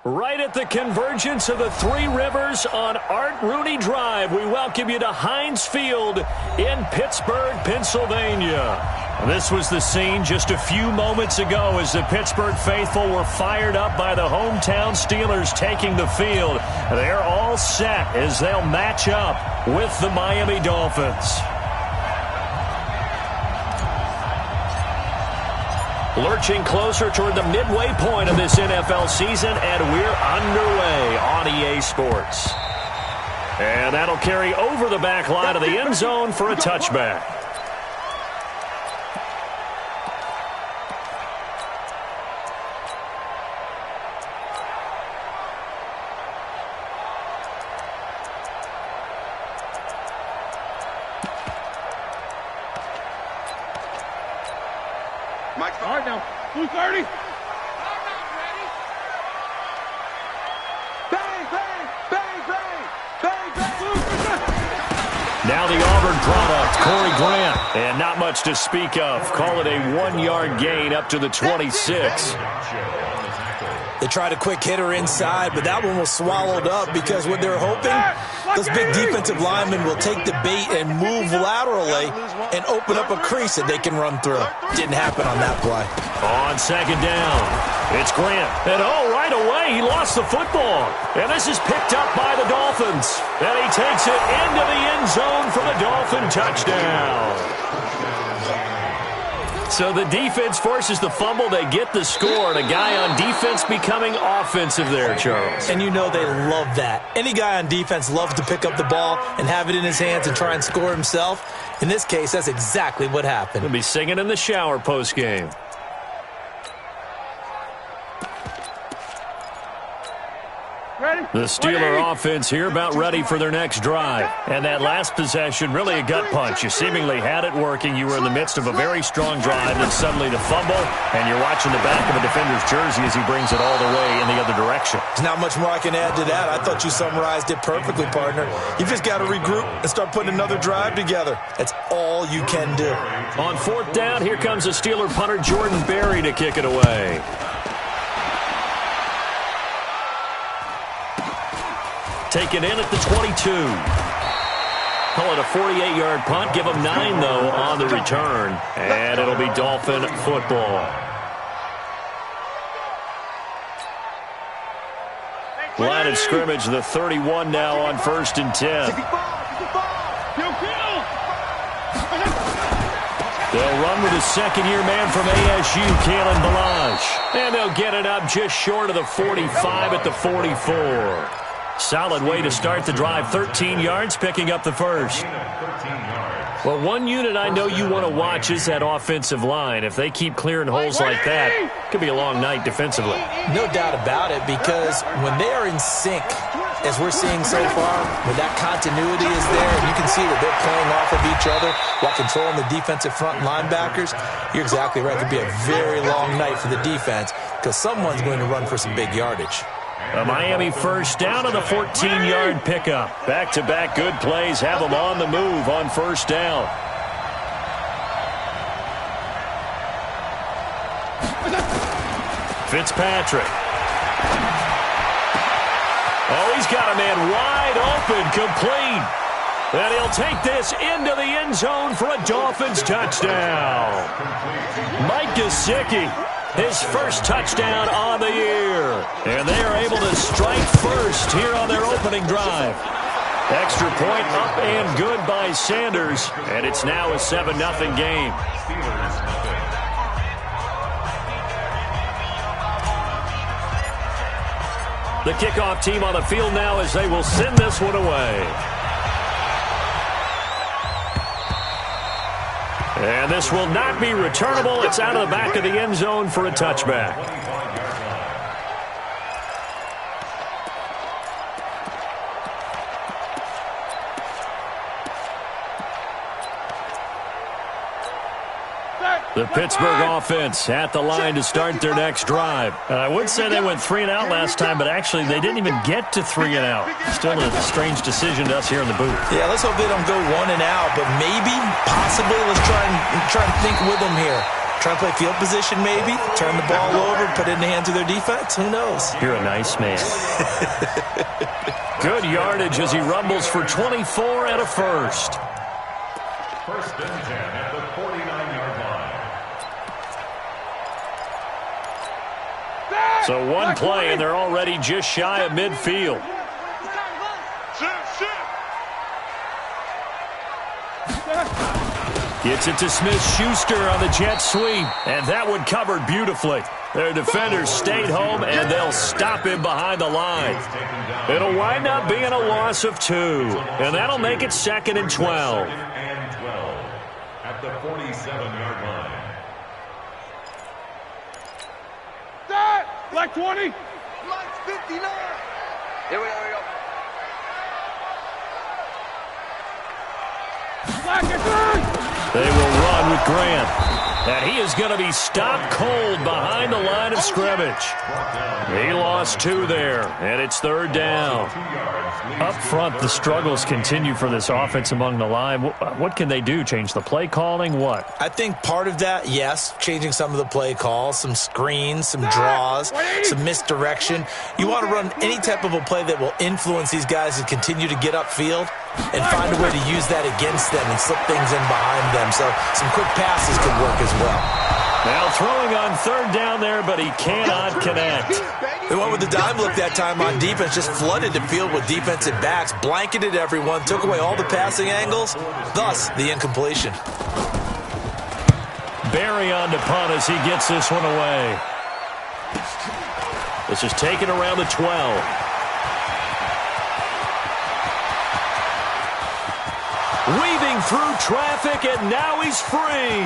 Right at the convergence of the Three Rivers on Art Rooney Drive, we welcome you to Heinz Field in Pittsburgh, Pennsylvania. This was the scene just a few moments ago as the Pittsburgh faithful were fired up by the hometown Steelers taking the field. They're all set as they'll match up with the Miami Dolphins. Lurching closer toward the midway point of this NFL season, and we're underway on EA Sports. And that'll carry over the back line of the end zone for a touchback. All right, now, 230. Bang, bang, bang, bang, bang, bang. Now the Auburn product, Corey Grant. And not much to speak of. Call it a 1-yard gain up to the 26. They tried a quick hitter inside, but that one was swallowed up because what they're hoping, those big defensive linemen will take the bait and move laterally and open up a crease that they can run through. Didn't happen on that play. On second down, it's Grant. And right away, he lost the football. And this is picked up by the Dolphins. And he takes it into the end zone for the Dolphin touchdown. So the defense forces the fumble. They get the score. And a guy on defense becoming offensive there, Charles. And you know they love that. Any guy on defense loves to pick up the ball and have it in his hands and try and score himself. In this case, that's exactly what happened. He'll be singing in the shower post-game. The Steeler offense here about ready for their next drive. And that last possession, really a gut punch. You seemingly had it working. You were in the midst of a very strong drive, and suddenly the fumble, and you're watching the back of a defender's jersey as he brings it all the way in the other direction. There's not much more I can add to that. I thought you summarized it perfectly, partner. You've just got to regroup and start putting another drive together. That's all you can do. On fourth down, here comes a Steeler punter, Jordan Berry, to kick it away. Taken in at the 22. Call it a 48-yard punt. Give them 9, though, on the return. And it'll be Dolphin football. Line of scrimmage, the 31 now on 1st and 10. They'll run with a second-year man from ASU, Kalen Balazs. And they'll get it up just short of the 45 at the 44. Solid way to start the drive. 13 yards, picking up the first. Well, one unit I know you want to watch is that offensive line. If they keep clearing holes like that, it could be a long night defensively. No doubt about it, because when they are in sync, as we're seeing so far, when that continuity is there, and you can see that they're playing off of each other while controlling the defensive front linebackers, you're exactly right. It could be a very long night for the defense because someone's going to run for some big yardage. A Miami first down on the 14-yard pickup. Back-to-back good plays have them on the move on first down. Fitzpatrick. Oh, he's got a man wide open, complete. And he'll take this into the end zone for a Dolphins touchdown. Mike Gesicki. His first touchdown on the year. And they are able to strike first here on their opening drive. Extra point up and good by Sanders. And it's now a 7-0 game. The kickoff team on the field now as they will send this one away. And this will not be returnable. It's out of the back of the end zone for a touchback. The Pittsburgh offense at the line to start their next drive. I would say they went 3 and out last time, but actually they didn't even get to 3 and out. Still a strange decision to us here in the booth. Yeah, let's hope they don't go 1 and out, but maybe, possibly, let's try and think with them here. Try to play field position maybe, turn the ball over, put it in the hands of their defense. Who knows? You're a nice man. Good yardage as he rumbles for 24 and a first. First and 10 at the 49-yard line. So one play, and they're already just shy of midfield. Gets it to Smith-Schuster on the jet sweep, and that one covered beautifully. Their defenders stayed home, and they'll stop him behind the line. It'll wind up being a loss of 2, and that'll make it 2nd and 12. At the 47-yard line. Black 20. Black 59. Here we go. Black at 3. They will run with Grant. And he is going to be stopped cold behind the line of scrimmage. He lost 2 there, and it's 3rd down. Up front, the struggles continue for this offense among the line. What can they do? Change the play calling? What? I think part of that, yes, changing some of the play calls, some screens, some draws, some misdirection. You want to run any type of a play that will influence these guys to continue to get upfield and find a way to use that against them and slip things in behind them. So some quick passes could work as well. Now throwing on 3rd down there, but he cannot connect. They went with the dime look that time on defense, just flooded the field with defensive backs, blanketed everyone, took away all the passing angles, thus the incompletion. Barry on to punt as he gets this one away. This is taken around the 12. Weaving through traffic, and now he's free.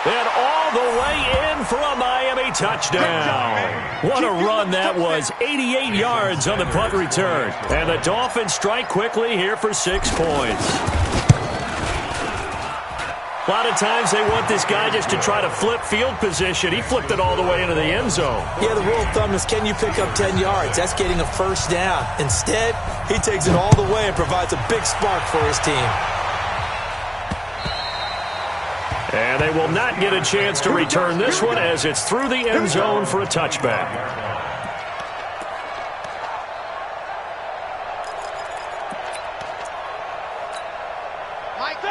And all the way in for a Miami touchdown. What a run that was. 88 yards on the punt return. And the Dolphins strike quickly here for 6 points. A lot of times they want this guy just to try to flip field position. He flipped it all the way into the end zone. Yeah, the rule of thumb is, can you pick up 10 yards? That's getting a first down. Instead, he takes it all the way and provides a big spark for his team. And they will not get a chance to return this one as it's through the end zone for a touchback.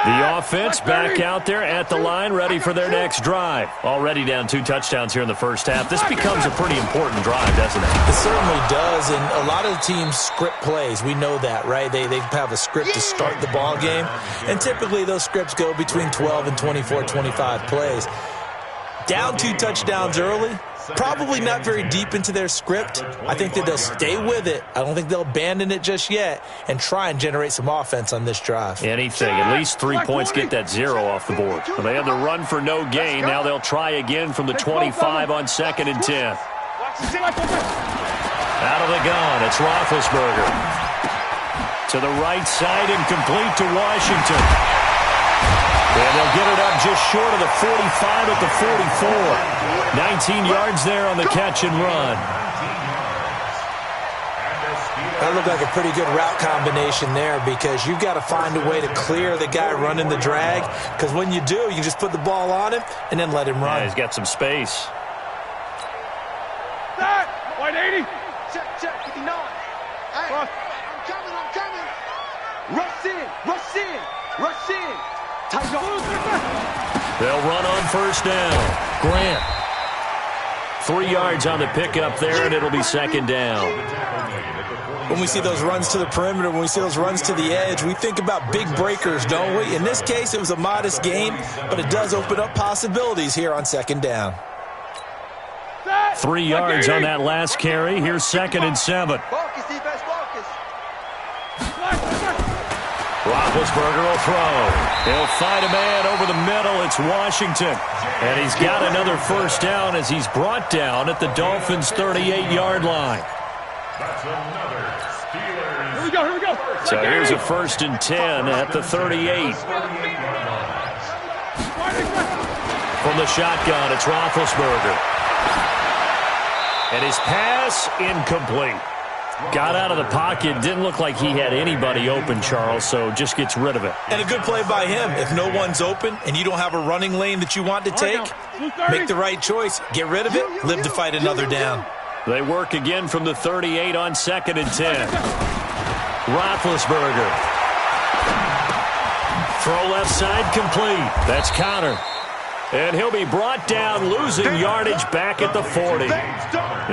The offense back out there at the line, ready for their next drive. Already down 2 touchdowns here in the first half. This becomes a pretty important drive, doesn't it? It certainly does, and a lot of the teams script plays. We know that, right? They have a script to start the ball game, and typically those scripts go between 12 and 24, 25 plays. Down 2 touchdowns early, probably not very deep into their script. I think that they'll stay with it. I don't think they'll abandon it just yet and try and generate some offense on this drive. Anything. At least 3 points get that 0 off the board. Well, they had the run for no gain. Now they'll try again from the 25 on 2nd and 10. Out of the gun, it's Roethlisberger. To the right side and complete to Washington. And they'll get it up just short of the 45 at the 44. 19 yards there on the catch and run. That looked like a pretty good route combination there because you've got to find a way to clear the guy running the drag, because when you do, you just put the ball on him and then let him run. Yeah, he's got some space. White 80. Check, 59. Hey, I'm coming. Rush in. They'll run on first down. Grant. 3 yards on the pickup there, and it'll be 2nd down. When we see those runs to the perimeter, when we see those runs to the edge, we think about big breakers, don't we? In this case, it was a modest gain, but it does open up possibilities here on 2nd down. 3 yards on that last carry. Here's 2nd and 7. Focus, defense, focus. Roethlisberger will throw. He'll find a man over the middle. It's Washington. And he's got another first down as he's brought down at the Dolphins' 38-yard line. That's another Steelers. Here we go. So here's a 1st and 10 at the 38. From the shotgun, it's Roethlisberger. And his pass incomplete. Got out of the pocket. Didn't look like he had anybody open, Charles, so just gets rid of it. And a good play by him. If no one's open and you don't have a running lane that you want to take, make the right choice. Get rid of it. Live to fight another down. They work again from the 38 on 2nd and 10. Roethlisberger. Throw left side complete. That's counter. And he'll be brought down, losing yardage back at the 40.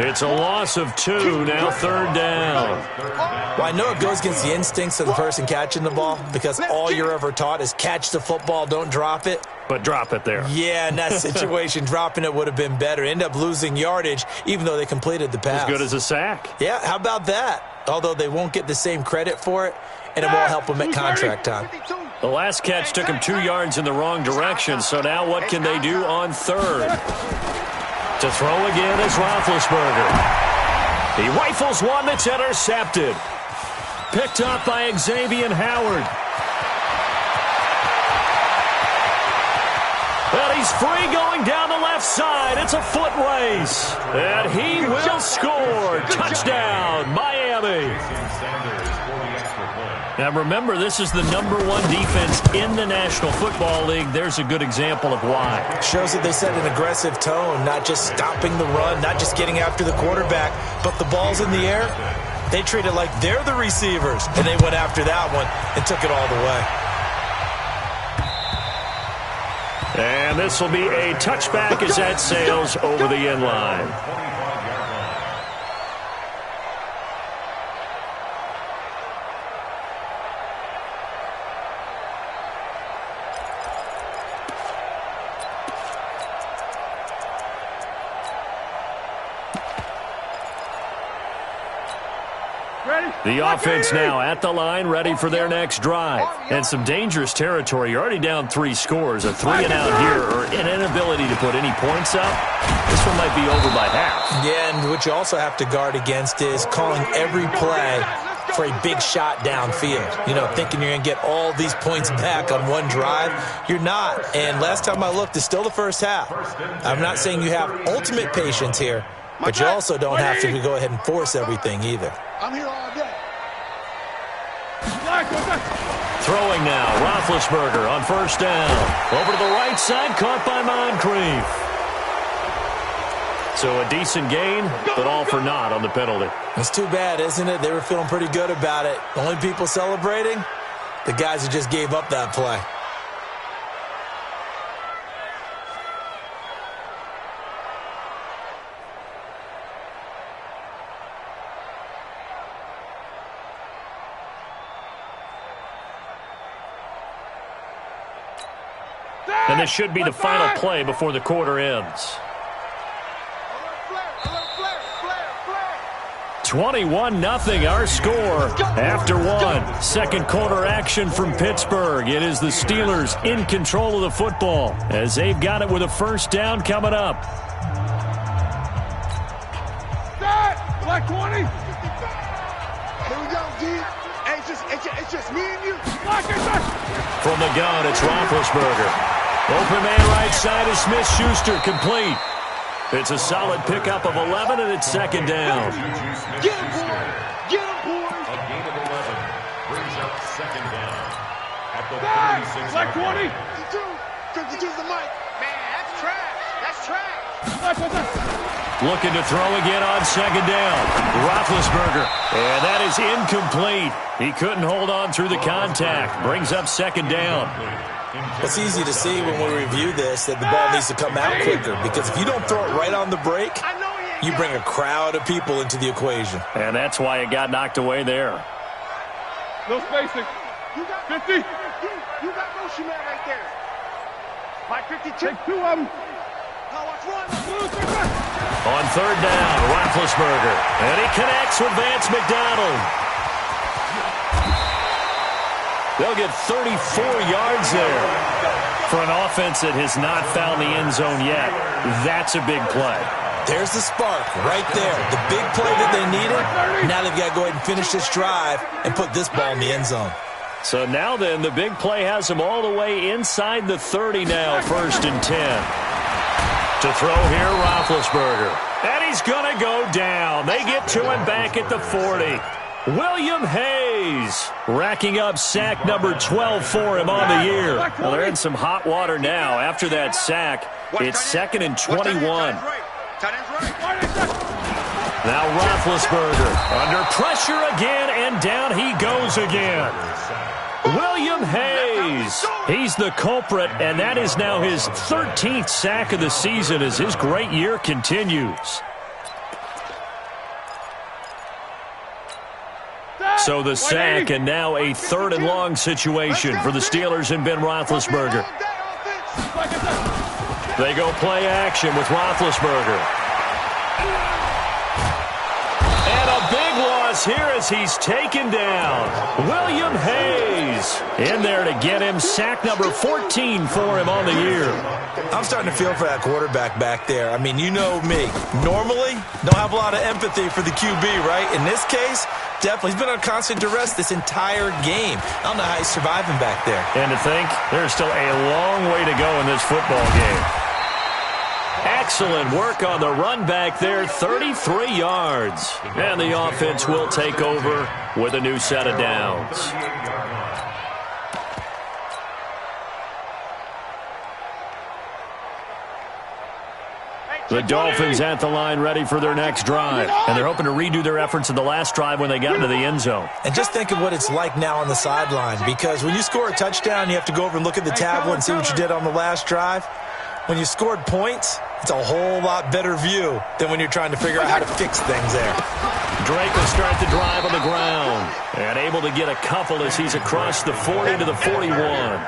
It's a loss of 2, now 3rd down. Well, I know it goes against the instincts of the person catching the ball because all you're ever taught is catch the football, don't drop it. But drop it there. Yeah, in that situation, dropping it would have been better. End up losing yardage, even though they completed the pass. As good as a sack. Yeah, how about that? Although they won't get the same credit for it, and it won't help them at contract time. The last catch took him 2 yards in the wrong direction, so now what can they do on 3rd? To throw again is Roethlisberger. He rifles one that's intercepted. Picked up by Xavier Howard. And he's free going down the left side. It's a foot race. And he will score. Touchdown, Miami. Now remember, this is the #1 defense in the National Football League. There's a good example of why. Shows that they set an aggressive tone, not just stopping the run, not just getting after the quarterback, but the ball's in the air. They treat it like they're the receivers, and they went after that one and took it all the way. And this will be a touchback as that sails over the end line. The offense now at the line, ready for their next drive. And some dangerous territory. You're already down 3 scores. A 3-and-out here, or an inability to put any points up. This one might be over by half. Yeah, and what you also have to guard against is calling every play for a big shot downfield. You know, thinking you're going to get all these points back on one drive. You're not. And last time I looked, it's still the first half. I'm not saying you have ultimate patience here, but you also don't have to go ahead and force everything either. I'm here all day. Throwing now, Roethlisberger on 1st down. Over to the right side, caught by Moncrief. So a decent gain, but all for naught on the penalty. It's too bad, isn't it? They were feeling pretty good about it. The only people celebrating, the guys who just gave up that play. And this should be the final play before the quarter ends. 21-0 our score after 1. Second quarter action from Pittsburgh. It is the Steelers in control of the football as they've got it with a 1st down coming up. Black 20. Here we go, G. It's just me and you. From the gun, it's Roethlisberger. Open man right side is Smith-Schuster, complete. It's a solid pickup of 11, and it's 2nd down. Get him, boy. Get him, boy. A gain of 11 brings up 2nd down at the 36. Black 20. 52's the mic. Man, that's trash. That's trash. Looking to throw again on 2nd down. Roethlisberger, and that is incomplete. He couldn't hold on through the contact. Brings up 2nd down. It's easy to see when we review this that the ball needs to come out quicker because if you don't throw it right on the break, you bring a crowd of people into the equation. And that's why it got knocked away there. No spacing. You got 50. You got motion man right there. Mike 52. Take 2 of them. Now watch run. On 3rd down, Roethlisberger. And he connects with Vance McDonald. They'll get 34 yards there. For an offense that has not found the end zone yet, that's a big play. There's the spark right there. The big play that they needed. Now they've got to go ahead and finish this drive and put this ball in the end zone. So now then, the big play has them all the way inside the 30 now, 1st and 10. To throw here, Roethlisberger. And he's going to go down. They get to him back at the 40. William Hayes racking up sack number 12 for him on the year. Well, they're in some hot water now. After that sack, it's 2nd and 21. Now Roethlisberger under pressure again, and down he goes again. William Hayes, he's the culprit, and that is now his 13th sack of the season as his great year continues. So the sack, and now a 3rd and long situation for the Steelers and Ben Roethlisberger. They go play action with Roethlisberger. And a big loss here as he's taken down. William Hayes in there to get him sack number 14 for him on the year. I'm starting to feel for that quarterback back there. I mean, you know me. Normally, don't have a lot of empathy for the QB, right? In this case, definitely. He's been on constant duress this entire game. I don't know how he's surviving back there. And to think, there's still a long way to go in this football game. Excellent work on the run back there, 33 yards. And the offense will take over with a new set of downs. The Dolphins at the line ready for their next drive. And they're hoping to redo their efforts in the last drive when they got into the end zone. And just think of what it's like now on the sideline. Because when you score a touchdown, you have to go over and look at the tablet and see what you did on the last drive. When you scored points, it's a whole lot better view than when you're trying to figure out how to fix things there. Drake will start the drive on the ground. And able to get a couple as he's across the 40 to the 41.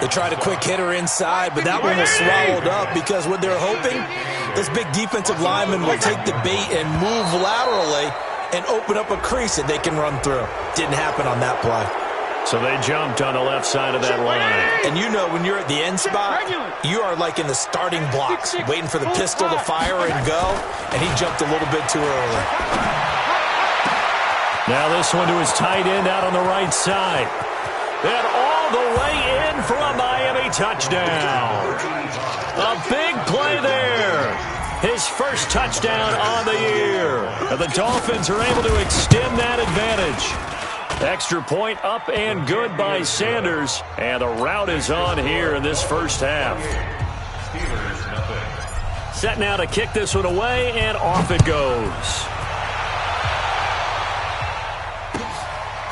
They tried a quick hitter inside, but that one was swallowed up because what they're hoping, this big defensive lineman will take the bait and move laterally and open up a crease that they can run through. Didn't happen on that play. So they jumped on the left side of that line. And you know when you're at the end spot, you are like in the starting blocks, waiting for the pistol to fire and go, and he jumped a little bit too early. Now this one to his tight end out on the right side. And all the way in for a Miami touchdown. A big play there. His first touchdown on the year. And the Dolphins are able to extend that advantage. Extra point up and good by Sanders. And the route is on here in this first half. Set now to kick this one away, and off it goes.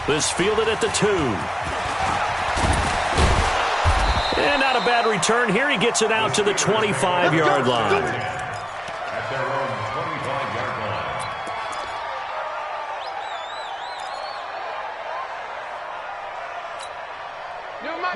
This fielded at the 2. And not a bad return here. He gets it out to the 25-yard line. At their own 25-yard line.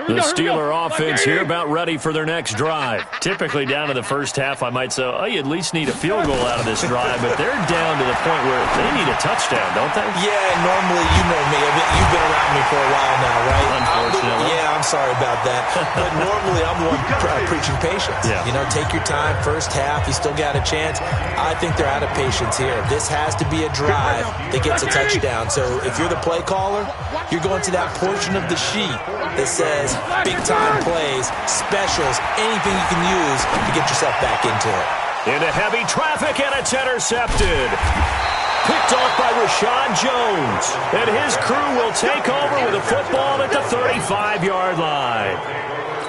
The Steeler offense here about ready for their next drive. Typically down to the first half, I might say, oh, you at least need a field goal out of this drive, but they're down to the point where they need a touchdown, don't they? Yeah, normally, you know me. You've been around me for a while now, right? Unfortunately. Yeah, I'm sorry about that. But normally, I'm the one preaching patience. Yeah. You know, take your time, first half, you still got a chance. I think they're out of patience here. This has to be a drive that gets a touchdown. So if you're the play caller, you're going to that portion of the sheet that says big-time plays, specials, anything you can use to get yourself back into it. Into heavy traffic, and it's intercepted. Picked off by Rashad Jones. And his crew will take over with a football at the 35-yard line.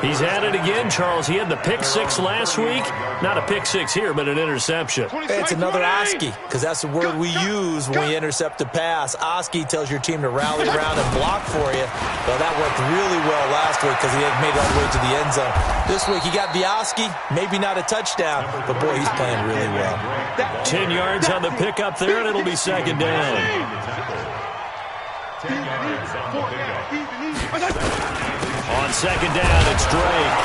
He's at it again, Charles. He had the pick 6 last week. Not a pick 6 here, but an interception. It's another Oski, because that's the word we use when we intercept a pass. Oski tells your team to rally around and block for you. Well, that worked really well last week because he had made it all the way to the end zone. This week, he got the Oski, maybe not a touchdown, but boy, he's playing really well. 10 yards on the pickup there, and it'll be second down. 10 yards on the pickup. On second down, it's Drake.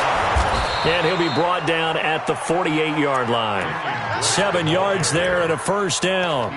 And he'll be brought down at the 48-yard line. 7 yards there and a first down.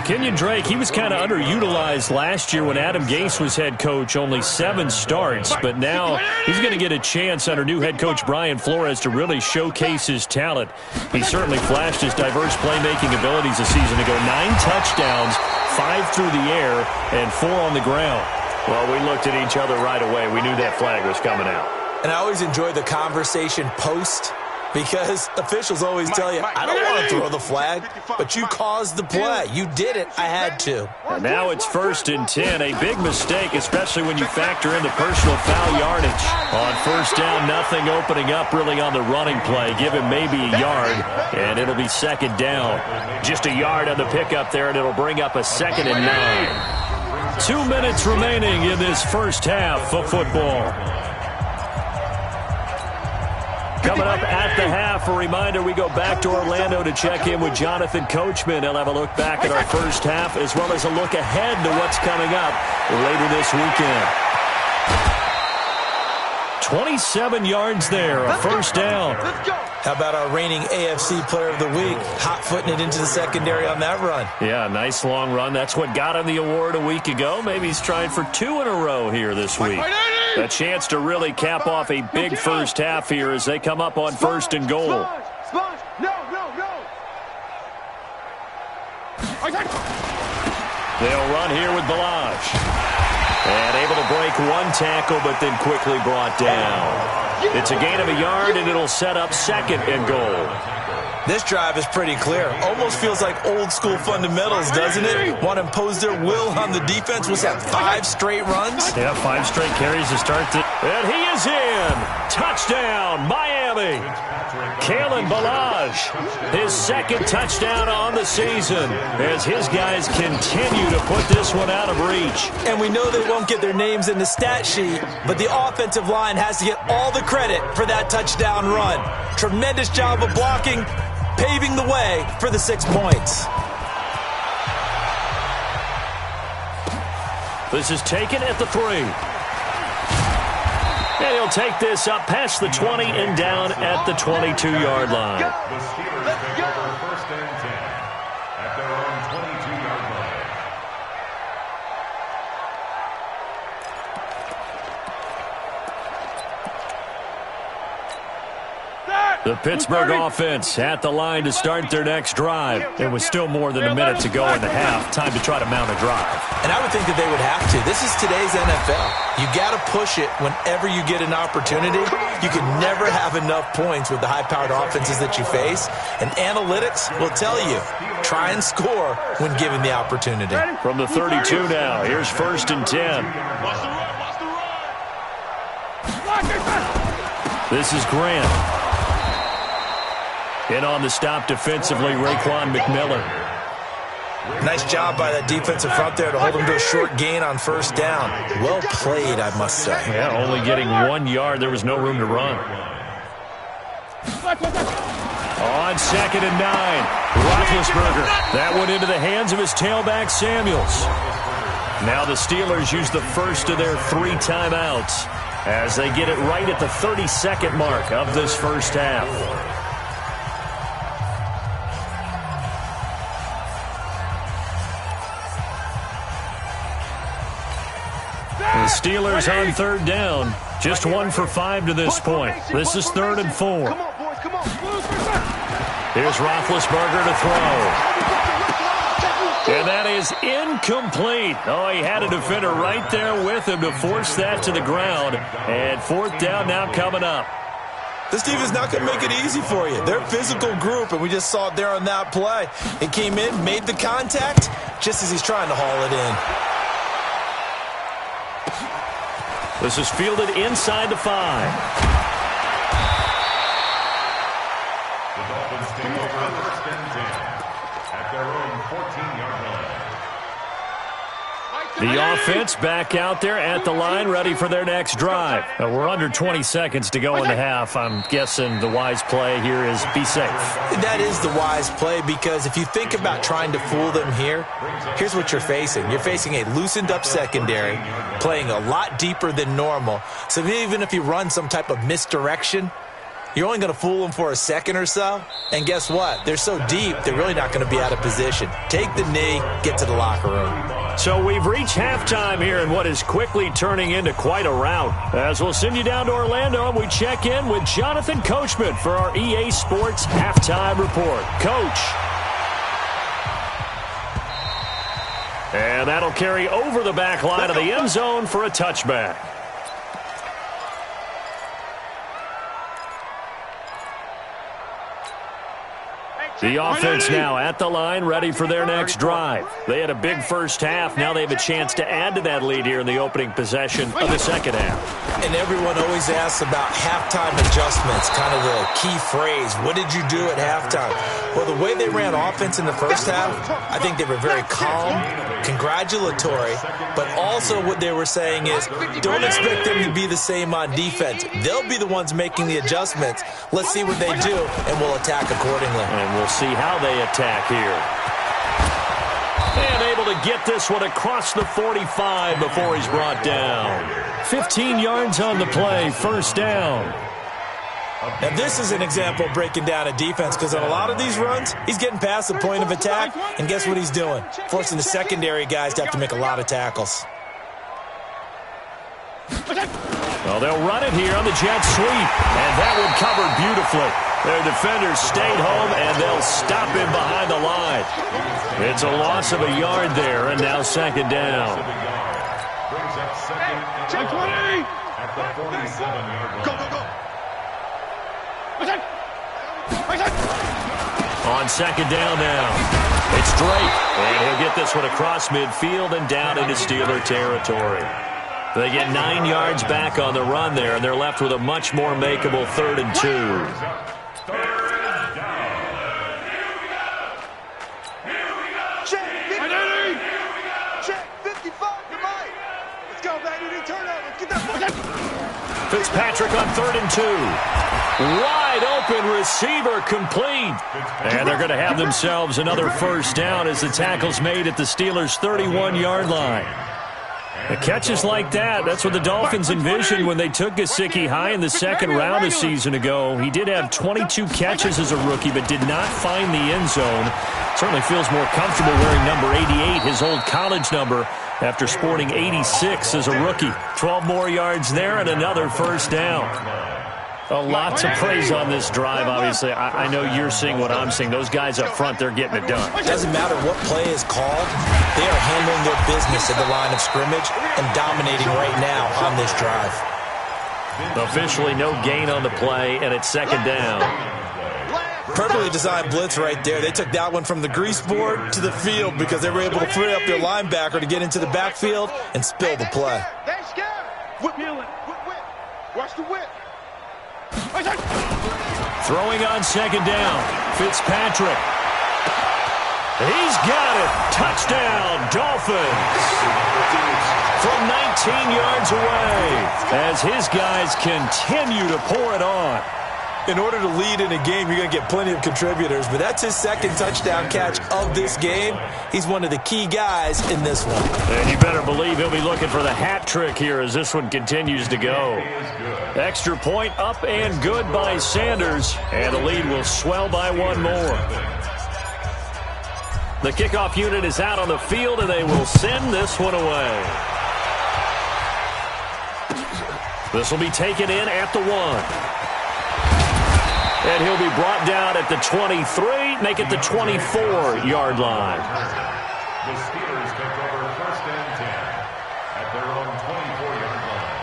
Kenyon Drake, he was kind of underutilized last year when Adam Gase was head coach. Only 7 starts, but now he's going to get a chance under new head coach Brian Flores to really showcase his talent. He certainly flashed his diverse playmaking abilities this season to go 9 touchdowns, 5 through the air, and 4 on the ground. Well, we looked at each other right away. We knew that flag was coming out. And I always enjoy the conversation post. Because officials always tell you, I don't want to throw the flag, but you caused the play. You did it. I had to. And now it's 1st and 10. A big mistake, especially when you factor in the personal foul yardage. On 1st down, nothing opening up really on the running play. Give him maybe a yard, and it'll be 2nd down. Just a yard on the pickup there, and it'll bring up a 2nd and 9. 2 minutes remaining in this first half of football. Coming up at the half, a reminder, we go back to Orlando to check in with Jonathan Coachman. He'll have a look back at our first half as well as a look ahead to what's coming up later this weekend. 27 yards there, a 1st down. How about our reigning AFC Player of the Week, hot-footing it into the secondary on that run? Yeah, nice long run. That's what got him the award a week ago. Maybe he's trying for 2 in a row here this week. A chance to really cap off a big first half here as they come up on 1st and goal. No. They'll run here with Balaj. And able to break one tackle, but then quickly brought down. It's a gain of a yard, and it'll set up 2nd and goal. This drive is pretty clear. Almost feels like old-school fundamentals, doesn't it? Want to impose their will on the defense. Was that 5 straight runs? Yeah, 5 straight carries to start. And he is in. Touchdown, Miami. Kalen Balaj, his 2nd touchdown on the season as his guys continue to put this one out of reach. And we know they won't get their names in the stat sheet, but the offensive line has to get all the credit for that touchdown run. Tremendous job of blocking, paving the way for the 6 points. This is taken at the 3. And he'll take this up past the 20 and down at the 22-yard line. The Steelers take over 1st and 10 at their own 22-yard line. The Pittsburgh offense at the line to start their next drive. It was still more than a minute to go in the half. Time to try to mount a drive. And I would think that they would have to. This is today's NFL. You got to push it whenever you get an opportunity. You can never have enough points with the high-powered offenses that you face. And analytics will tell you, try and score when given the opportunity. From the 32 now, here's 1st and 10. This is Grant. In on the stop defensively, Raekwon McMillan. Nice job by that defensive front there to hold him to a short gain on 1st down. Well played, I must say. Yeah, only getting 1 yard. There was no room to run. On 2nd and 9, Roethlisberger. That went into the hands of his tailback, Samuels. Now the Steelers use the first of their 3 timeouts as they get it right at the 32nd mark of this first half. The Steelers on 3rd down. Just 1 for 5 to this point. This is 3rd and 4. Here's Roethlisberger to throw. And that is incomplete. Oh, he had a defender right there with him to force that to the ground. And 4th down now coming up. This team is not going to make it easy for you. They're a physical group, and we just saw it there on that play. It came in, made the contact, just as he's trying to haul it in. This is fielded inside the 5. The Dolphins take over 1st and 10 at their own 14-yard line. The offense back out there at the line, ready for their next drive. We're under 20 seconds to go in the half. I'm guessing the wise play here is be safe. That is the wise play, because if you think about trying to fool them here, here's what you're facing. You're facing a loosened-up secondary, playing a lot deeper than normal. So even if you run some type of misdirection, you're only going to fool them for a second or so. And guess what? They're so deep, they're really not going to be out of position. Take the knee, get to the locker room. So we've reached halftime here in what is quickly turning into quite a rout. As we'll send you down to Orlando and we check in with Jonathan Coachman for our EA Sports Halftime Report. Coach. And that'll carry over the back line of the end zone for a touchback. The offense now at the line, ready for their next drive. They had a big first half. Now they have a chance to add to that lead here in the opening possession of the second half. And everyone always asks about halftime adjustments, kind of the key phrase. What did you do at halftime? Well, the way they ran offense in the first half, I think they were very calm, congratulatory, but also what they were saying is don't expect them to be the same on defense. They'll be the ones making the adjustments. Let's see what they do, and we'll attack accordingly. And we'll see how they attack here. And able to get this one across the 45 before he's brought down. 15 yards on the play, first down. Now, this is an example of breaking down a defense because on a lot of these runs, he's getting past the point of attack, and guess what he's doing? Forcing the secondary guys to have to make a lot of tackles. Well, they'll run it here on the jet sweep, and that one covered beautifully. Their defenders stayed home, and they'll stop him behind the line. It's a loss of a yard there, and now second down. Brings up second and 20 at the 47-yard line. Go, go, go. On second down now, it's Drake, and he'll get this one across midfield and down into Steeler territory. They get 9 yards back on the run there, and they're left with a much more makeable 3rd and 2. Fitzpatrick on 3rd and 2. Wide open receiver complete. And they're going to have themselves another first down as the tackle's made at the Steelers' 31-yard line. The catches like that, that's what the Dolphins envisioned when they took Gesicki high in the second round a season ago. He did have 22 catches as a rookie, but did not find the end zone. Certainly feels more comfortable wearing number 88, his old college number, after sporting 86 as a rookie. 12 more yards there and another first down. A lot to praise on this drive, obviously. I know you're seeing what I'm seeing. Those guys up front, they're getting it done. It doesn't matter what play is called. They are handling their business at the line of scrimmage and dominating right now on this drive. Officially no gain on the play, and it's second down. Perfectly designed blitz right there. They took that one from the grease board to the field because they were able to free up their linebacker to get into the backfield and spill the play. They're scared. Whip, whip. Watch the whip. Throwing on second down, Fitzpatrick. He's got it. Touchdown, Dolphins. From 19 yards away as his guys continue to pour it on. In order to lead in a game, you're going to get plenty of contributors, but that's his second touchdown catch of this game. He's one of the key guys in this one. And you better believe he'll be looking for the hat trick here as this one continues to go. Extra point up and good by Sanders, and the lead will swell by one more. The kickoff unit is out on the field, and they will send this one away. This will be taken in at the 1. And he'll be brought down at the 23, make it the 24-yard line. The Steelers take over 1st and 10 at their own 24-yard line.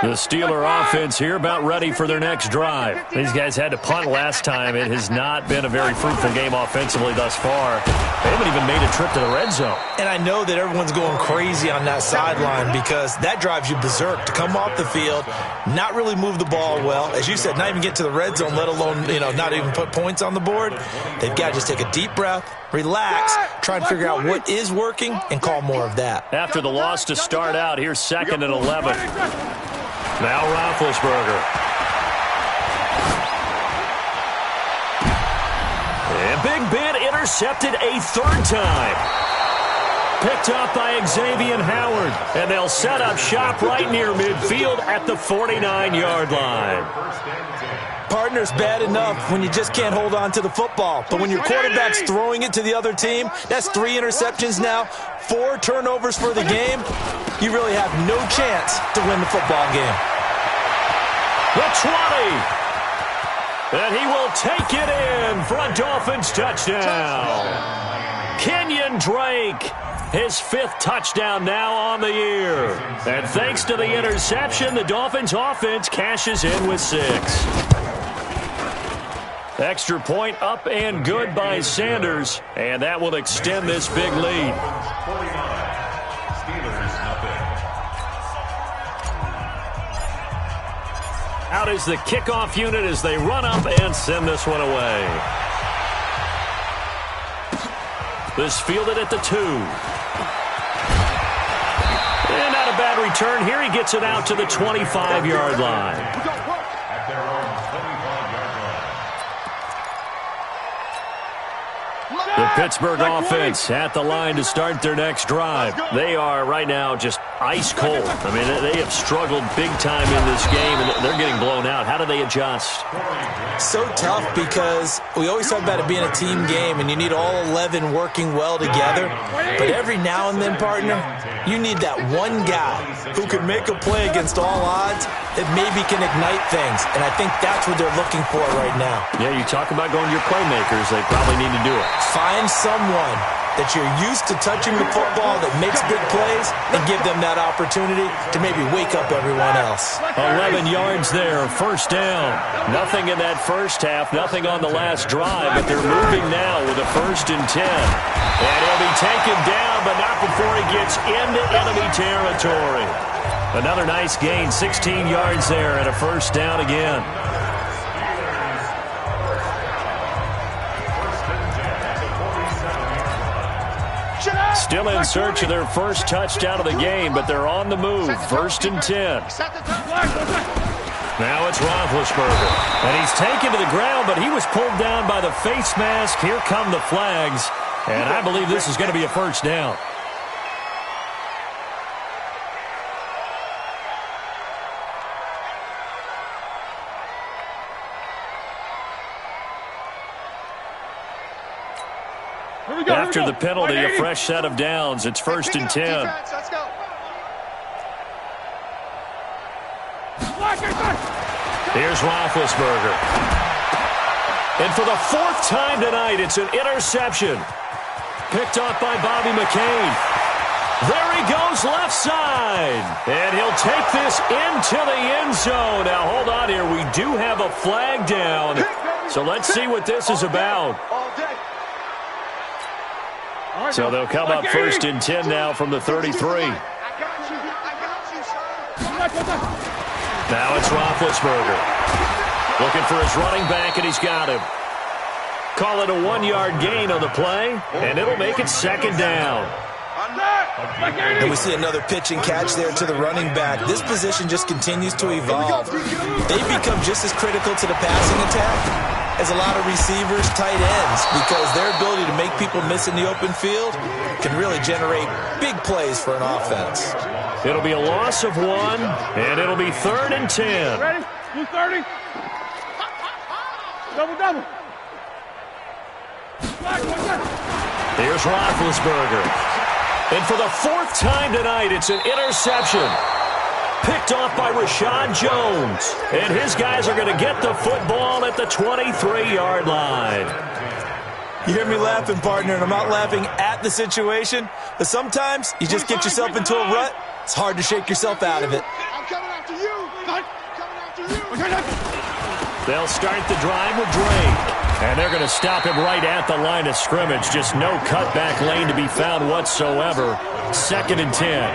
The Steeler offense here about ready for their next drive. These guys had to punt last time. It has not been a very fruitful game offensively thus far. They haven't even made a trip to the red zone. And I know that everyone's going crazy on that sideline because that drives you berserk to come off the field, not really move the ball well. As you said, not even get to the red zone, let alone, not even put points on the board. They've got to just take a deep breath, relax, try and figure out what is working, and call more of that. After the loss to start out, here's 2nd and 11. Now Roethlisberger. And Big Ben intercepted a 3rd time. Picked up by Xavier Howard. And they'll set up shop right near midfield at the 49-yard line. Partner's bad enough when you just can't hold on to the football. But when your quarterback's throwing it to the other team, that's 3 interceptions now, 4 turnovers for the game. You really have no chance to win the football game. The 20. And he will take it in for a Dolphins touchdown. Kenyon Drake, his 5th touchdown now on the year. And thanks to the interception, the Dolphins offense cashes in with 6. Extra point up and good by Sanders, and that will extend this big lead. Out is the kickoff unit as they run up and send this one away. This fielded at the 2. And not a bad return here. He gets it out to the 25-yard line. At their own 25-yard line. The Pittsburgh offense at the line to start their next drive. They are right now just ice cold. I mean, they have struggled big time in this game, and they're getting blown out. How do they adjust? So tough because we always talk about it being a team game, and you need all 11 working well together. But every now and then, partner, you need that one guy who can make a play against all odds that maybe can ignite things. And I think that's what they're looking for right now. Yeah, you talk about going to your playmakers. They probably need to do it. Find someone that you're used to touching the football that makes big plays and give them that opportunity to maybe wake up everyone else. 11 yards there, first down. Nothing in that first half, nothing on the last drive, but they're moving now with a 1st and 10. And he'll be taken down, but not before he gets into enemy territory. Another nice gain, 16 yards there, and a first down again. Still in search of their first touchdown of the game, but they're on the move. 1st and 10. Now it's Roethlisberger. And he's taken to the ground, but he was pulled down by the face mask. Here come the flags. And I believe this is going to be a first down. After the penalty, a fresh set of downs. It's 1st and 10. Here's Roethlisberger. And for the 4th time tonight, it's an interception. Picked up by Bobby McCain. There he goes left side. And he'll take this into the end zone. Now, hold on here. We do have a flag down. So let's see what this is about. So they'll come up 1st and 10 now from the 33. Now it's Roethlisberger. Looking for his running back, and he's got him. Call it a 1-yard gain on the play, and it'll make it 2nd down. And we see another pitch and catch there to the running back. This position just continues to evolve. They've become just as critical to the passing attack as a lot of receivers, tight ends, because their ability to make people miss in the open field can really generate big plays for an offense. It'll be a loss of 1, and it'll be 3rd and 10. Ready? You 30. Double. Here's Roethlisberger. And for the 4th time tonight, it's an interception. Picked off by Rashad Jones. And his guys are going to get the football at the 23-yard line. You hear me laughing, partner, and I'm not laughing at the situation, but sometimes you just get yourself into a rut. It's hard to shake yourself out of it. I'm coming after you. I'm coming after you. They'll start the drive with Drake. And they're going to stop him right at the line of scrimmage. Just no cutback lane to be found whatsoever. 2nd and 10.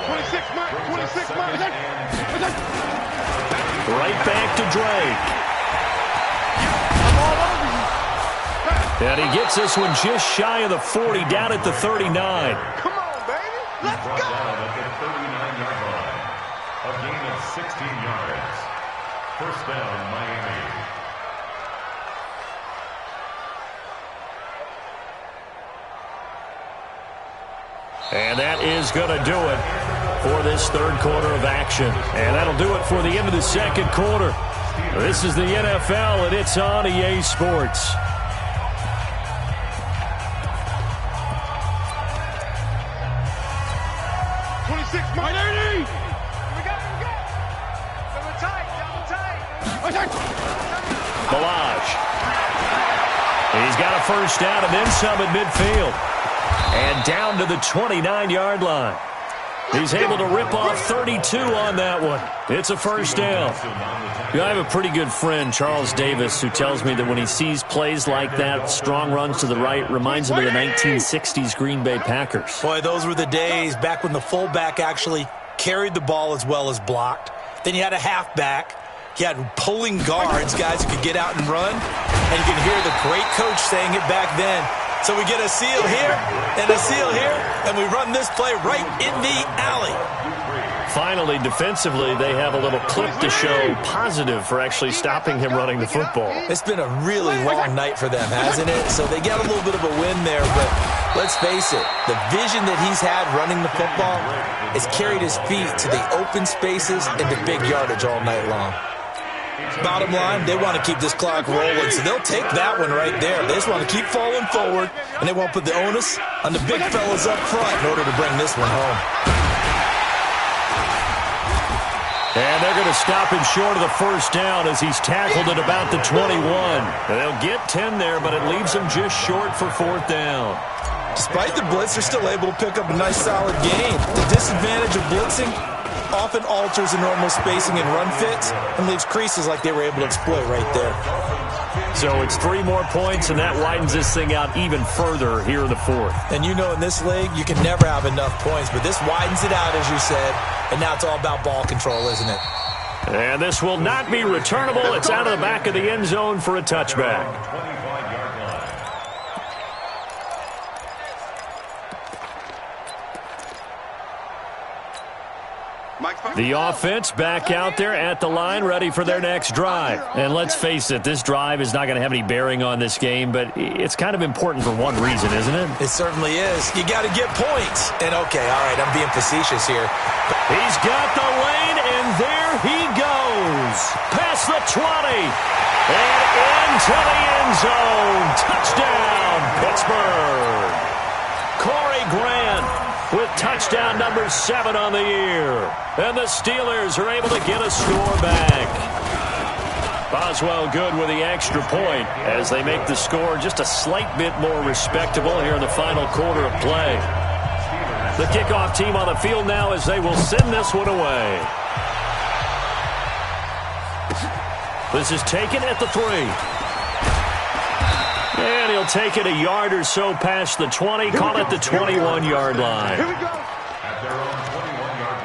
26 miles. Right back to Drake. And he gets this one just shy of the 40, down at the 39. Come on, baby. Let's go. Down at the 39-yard line. A gain of 16 yards. First down, Miami. And that is going to do it for this 3rd quarter of action. And that'll do it for the end of the 2nd quarter. This is the NFL, and it's on EA Sports. $26 miles. We got. Double tight. Balaj. He's got a first down and then some at midfield. And down to the 29-yard line. He's able to rip off 32 on that one. It's a first down. I have a pretty good friend, Charles Davis, who tells me that when he sees plays like that, strong runs to the right, reminds him of the 1960s Green Bay Packers. Boy, those were the days back when the fullback actually carried the ball as well as blocked. Then you had a halfback. You had pulling guards, guys who could get out and run. And you can hear the great coach saying it back then. So we get a seal here and a seal here, and we run this play right in the alley. Finally, defensively, they have a little clip to show positive for actually stopping him running the football. It's been a really long night for them, hasn't it? So they got a little bit of a win there, but let's face it, the vision that he's had running the football has carried his feet to the open spaces and the big yardage all night long. Bottom line, they want to keep this clock rolling, so they'll take that one right there. They just want to keep falling forward, and they won't put the onus on the big fellas up front in order to bring this one home. And they're going to stop him short of the first down as he's tackled at about the 21. They'll get 10 there, but it leaves him just short for fourth down. Despite the blitz, they're still able to pick up a nice solid gain. The disadvantage of blitzing often alters the normal spacing and run fits and leaves creases like they were able to exploit right there. So it's 3 more points, and that widens this thing out even further here in the fourth. And you know in this league, you can never have enough points, but this widens it out, as you said, and now it's all about ball control, isn't it? And this will not be returnable. It's out of the back of the end zone for a touchback. The offense back out there at the line, ready for their next drive. And let's face it, this drive is not going to have any bearing on this game, but it's kind of important for one reason, isn't it? It certainly is. You got to get points. And okay, all right, I'm being facetious here. He's got the lane, and there he goes. Past the 20. And into the end zone. Touchdown, Pittsburgh. Corey Grant with touchdown number 7 on the year. And the Steelers are able to get a score back. Boswell good with the extra point as they make the score just a slight bit more respectable here in the final quarter of play. The kickoff team on the field now as they will send this one away. This is taken at the 3. And he'll take it a yard or so past the 20, call it the 21-yard line. Here we go. At their own 21-yard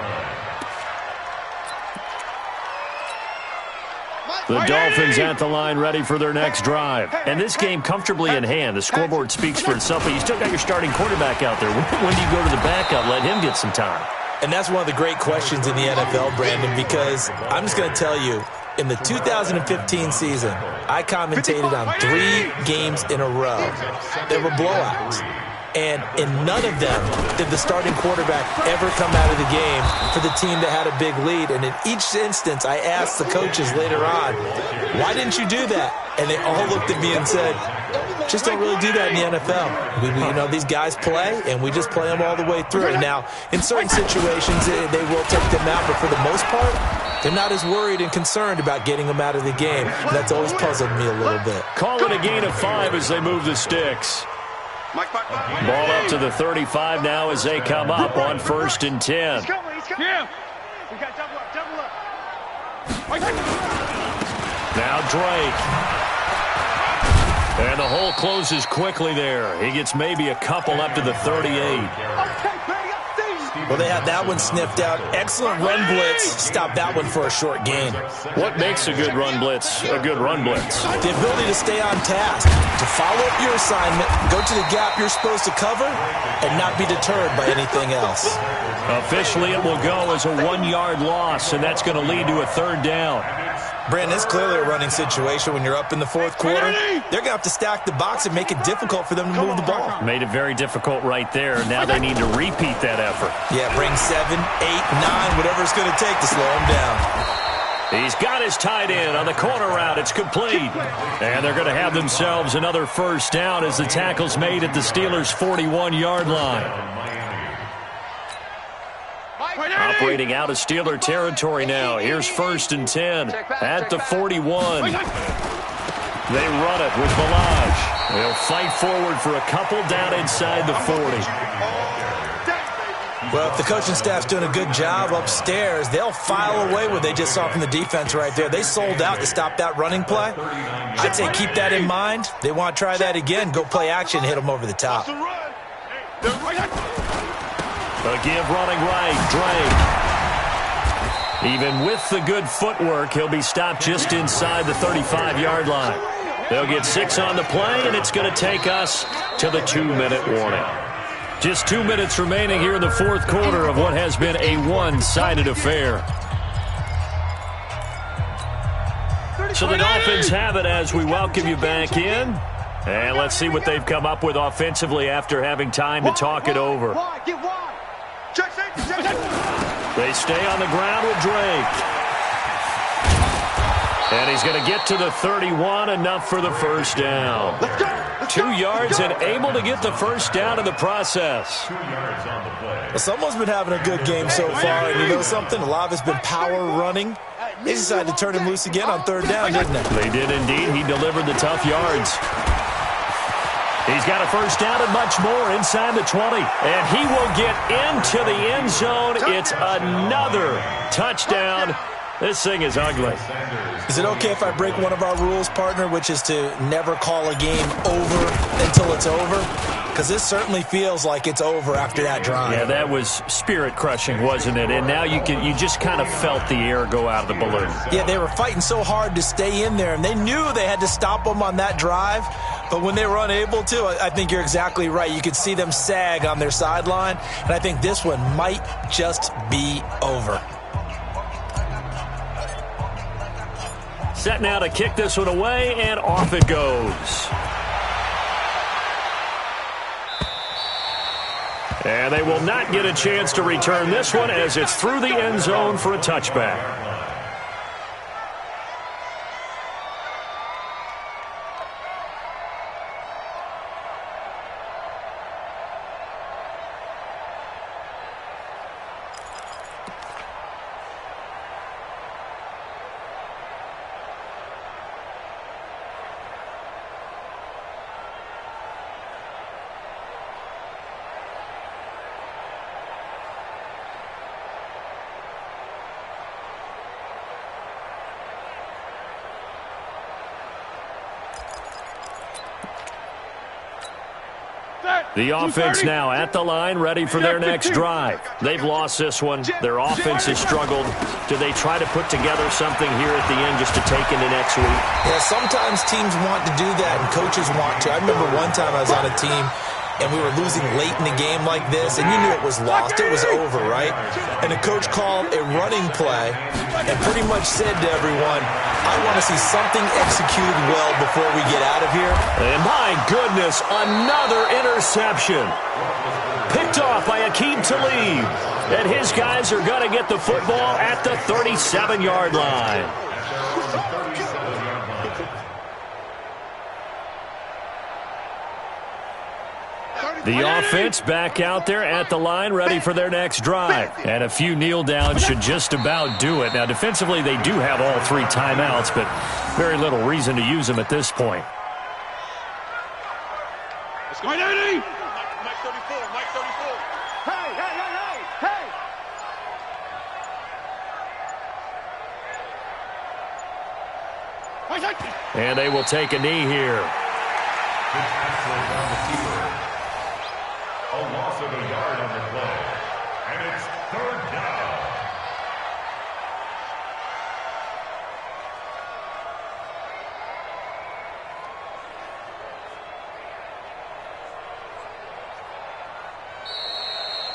line. The Dolphins at the line ready for their next drive. And this game comfortably in hand. The scoreboard speaks for itself, but you still got your starting quarterback out there. When do you go to the backup? Let him get some time. And that's one of the great questions in the NFL, Brandon, because I'm just going to tell you, in the 2015 season, I commentated on 3 games in a row. They were blowouts. And in none of them did the starting quarterback ever come out of the game for the team that had a big lead. And in each instance, I asked the coaches later on, why didn't you do that? And they all looked at me and said, just don't really do that in the NFL. You know, these guys play, and we just play them all the way through. And now, in certain situations, they will take them out, but for the most part, they're not as worried and concerned about getting them out of the game. That's always puzzled me a little bit. Call it a gain of 5 as they move the sticks. Ball up to the 35 now as they come up on 1st and 10. He's coming. Yeah. We got double up. Now Drake. And the hole closes quickly there. He gets maybe a couple up to the 38. Well, they had that one sniffed out. Excellent run blitz. Stop that one for a short gain. What makes a good run blitz a good run blitz? The ability to stay on task, to follow up your assignment, go to the gap you're supposed to cover, and not be deterred by anything else. Officially, it will go as a 1-yard loss, and that's going to lead to a 3rd down. Brandon, it's clearly a running situation when you're up in the 4th quarter. They're going to have to stack the box and make it difficult for them to move the ball. Made it very difficult right there. Now they need to repeat that effort. Yeah, bring 7, 8, 9, whatever it's going to take to slow them down. He's got his tight end on the corner route. It's complete. And they're going to have themselves another 1st down as the tackle's made at the Steelers' 41-yard line. A operating out of Steeler territory now. Here's 1st and 10 at the 41. They run it with Balaj. They'll fight forward for a couple down inside the 40. Well, if the coaching staff's doing a good job upstairs, they'll file away what they just saw from the defense right there. They sold out to stop that running play. I'd say keep that in mind. They want to try that again. Go play action, hit them over the top. A give running right, Drake. Even with the good footwork, he'll be stopped just inside the 35-yard line. They'll get 6 on the play, and it's going to take us to the 2-minute warning. Just 2 minutes remaining here in the 4th quarter of what has been a one-sided affair. So the Dolphins have it as we welcome you back in. And let's see what they've come up with offensively after having time to talk it over. They stay on the ground with Drake. And he's going to get to the 31, enough for the first down. 2 yards and able to get the first down in the process. Well, someone's been having a good game so far, and you know something? A lot of it's been power running. They decided to turn him loose again on 3rd down, didn't they? They did indeed. He delivered the tough yards. He's got a first down and much more inside the 20. And he will get into the end zone. It's another touchdown. This thing is ugly. Is it okay if I break one of our rules, partner, which is to never call a game over until it's over? Because this certainly feels like it's over after that drive. Yeah, that was spirit-crushing, wasn't it? And now you just kind of felt the air go out of the balloon. Yeah, they were fighting so hard to stay in there, and they knew they had to stop them on that drive. But when they were unable to, I think you're exactly right. You could see them sag on their sideline, and I think this one might just be over. Set now to kick this one away, and off it goes. And they will not get a chance to return this one as it's through the end zone for a touchback. The offense now at the line, ready for their next drive. They've lost this one. Their offense has struggled. Do they try to put together something here at the end just to take into next week? Yeah, sometimes teams want to do that and coaches want to. I remember one time I was on a team and we were losing late in the game like this, and you knew it was lost. It was over, right? And the coach called a running play and pretty much said to everyone, I want to see something executed well before we get out of here. And my goodness, another interception. Picked off by Akeem Talib. And his guys are going to get the football at the 37-yard line. The offense back out there at the line, ready for their next drive. And a few kneel downs should just about do it. Now, defensively, they do have all 3 timeouts, but very little reason to use them at this point. Let's go, Eddie! Mike 34, Mike 34. Hey, hey, hey, hey, hey! And they will take a knee here. A loss of a yard on the play. And it's 3rd down.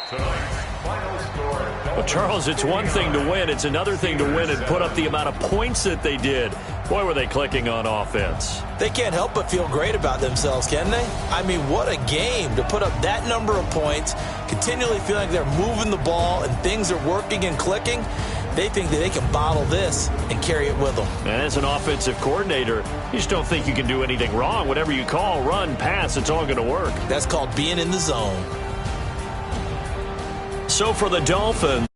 Tonight's final score. Well, Charles, it's one thing to win. It's another thing to win and put up the amount of points that they did. Boy, were they clicking on offense. They can't help but feel great about themselves, can they? I mean, what a game to put up that number of points, continually feeling like they're moving the ball and things are working and clicking. They think that they can bottle this and carry it with them. And as an offensive coordinator, you just don't think you can do anything wrong. Whatever you call, run, pass, it's all going to work. That's called being in the zone. So for the Dolphins,